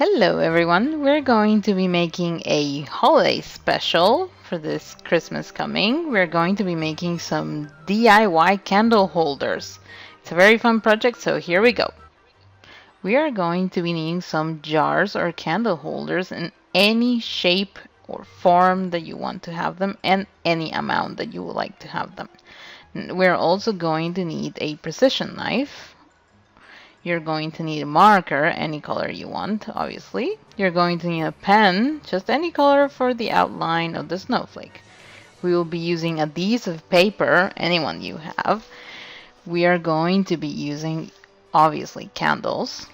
Hello everyone, we're going to be making a holiday special for this Christmas coming. We're going to be making some DIY candle holders. It's a very fun project, so here we go. We are going to be needing some jars or candle holders in any shape or form that you want to have them and any amount that you would like to have them. We're also going to need a precision knife. You're going to need a marker, any color you want, obviously. You're going to need a pen, just any color for the outline of the snowflake. We will be using adhesive paper, anyone you have. We are going to be using, obviously, candles.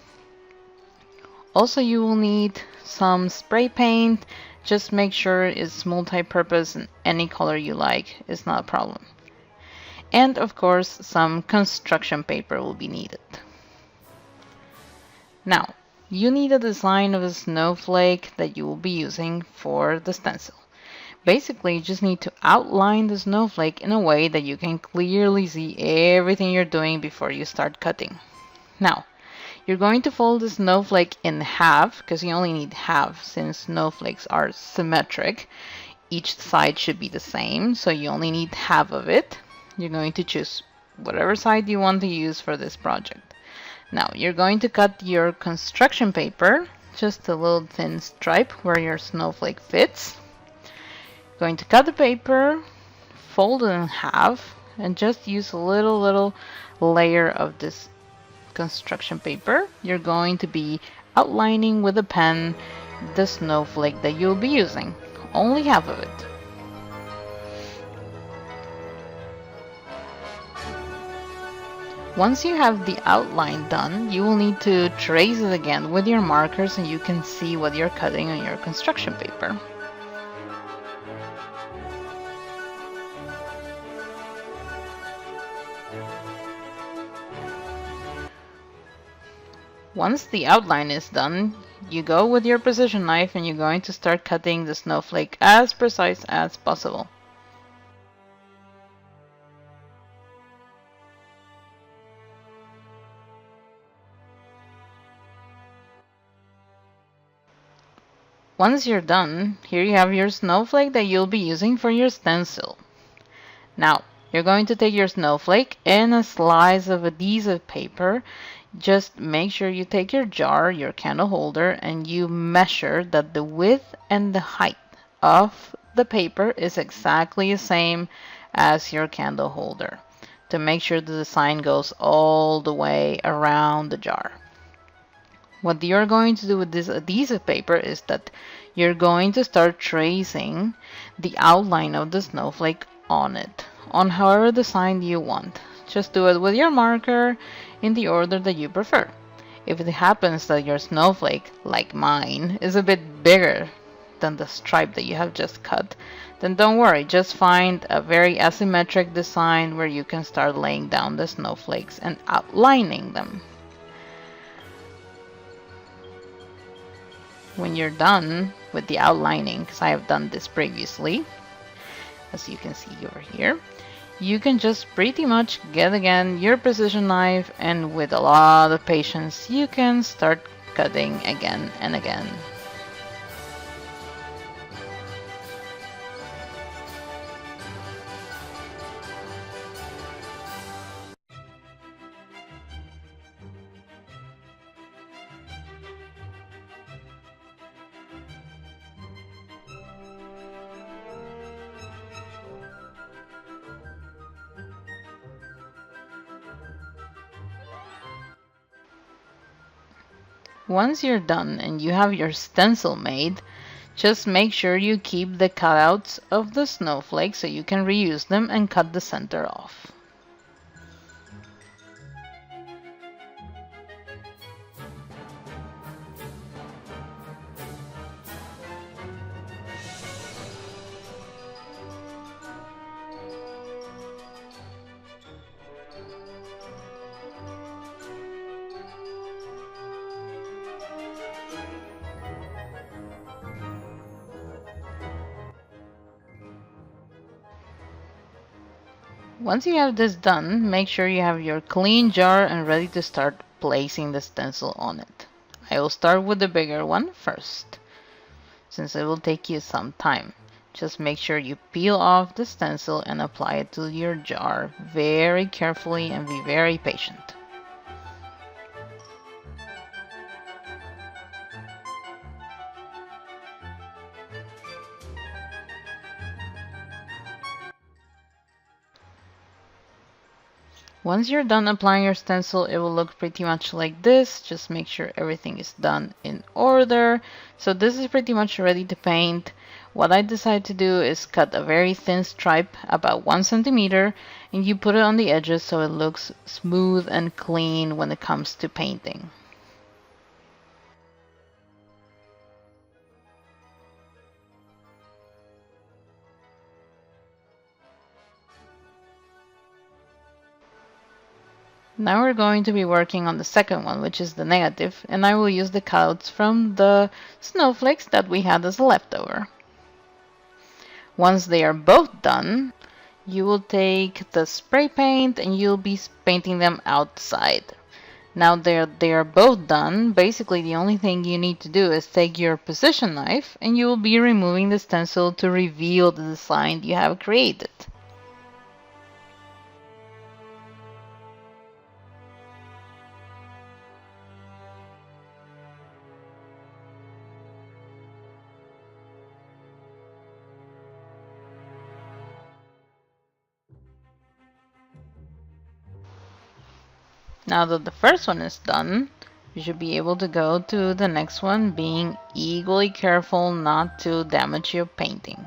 Also, you will need some spray paint. Just make sure it's multi-purpose and any color you like is not a problem. And of course, some construction paper will be needed. Now, you need a design of a snowflake that you will be using for the stencil. Basically, you just need to outline the snowflake in a way that you can clearly see everything you're doing before you start cutting. Now, you're going to fold the snowflake in half, because you only need half since snowflakes are symmetric. Each side should be the same, so you only need half of it. You're going to choose whatever side you want to use for this project. Now you're going to cut your construction paper, just a little thin stripe where your snowflake fits. Going to cut the paper, fold it in half, and just use a little layer of this construction paper. You're going to be outlining with a pen the snowflake that you'll be using, only half of it. Once you have the outline done, you will need to trace it again with your marker so you can see what you're cutting on your construction paper. Once the outline is done, you go with your precision knife and you're going to start cutting the snowflake as precise as possible. Once you're done, here you have your snowflake that you'll be using for your stencil. Now, you're going to take your snowflake and a slice of adhesive paper. Just make sure you take your jar, your candle holder, and you measure that the width and the height of the paper is exactly the same as your candle holder to make sure the design goes all the way around the jar. What you're going to do with this adhesive paper is that you're going to start tracing the outline of the snowflake on it, on however design you want. Just do it with your marker in the order that you prefer. If it happens that your snowflake, like mine, is a bit bigger than the stripe that you have just cut, then don't worry, just find a very asymmetric design where you can start laying down the snowflakes and outlining them. When you're done with the outlining, because I have done this previously, as you can see over here, you can just pretty much get again your precision knife, and with a lot of patience you can start cutting again and again. Once you're done and you have your stencil made, just make sure you keep the cutouts of the snowflakes so you can reuse them and cut the center off. Once you have this done, make sure you have your clean jar and ready to start placing the stencil on it. I will start with the bigger one first, since it will take you some time. Just make sure you peel off the stencil and apply it to your jar very carefully and be very patient. Once you're done applying your stencil, it will look pretty much like this. Just make sure everything is done in order. So this is pretty much ready to paint. What I decided to do is cut a very thin stripe, about 1 centimeter, and you put it on the edges so it looks smooth and clean when it comes to painting. Now we're going to be working on the second one, which is the negative, and I will use the clouds from the snowflakes that we had as a leftover. Once they are both done, you will take the spray paint and you'll be painting them outside. Now they are both done. Basically, the only thing you need to do is take your precision knife and you will be removing the stencil to reveal the design you have created. Now that the first one is done, you should be able to go to the next one, being equally careful not to damage your painting.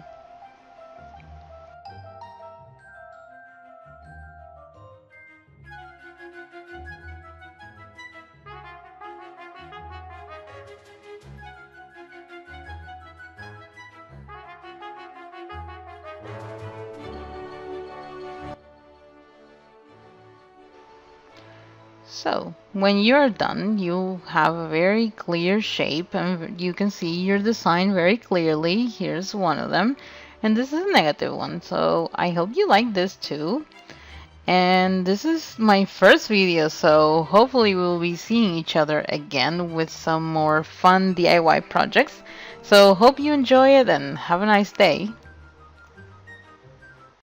So, when you're done, you have a very clear shape and you can see your design very clearly. Here's one of them, and this is a negative one. So, I hope you like this too. And this is my first video, so hopefully we'll be seeing each other again with some more fun DIY projects. So, hope you enjoy it and have a nice day.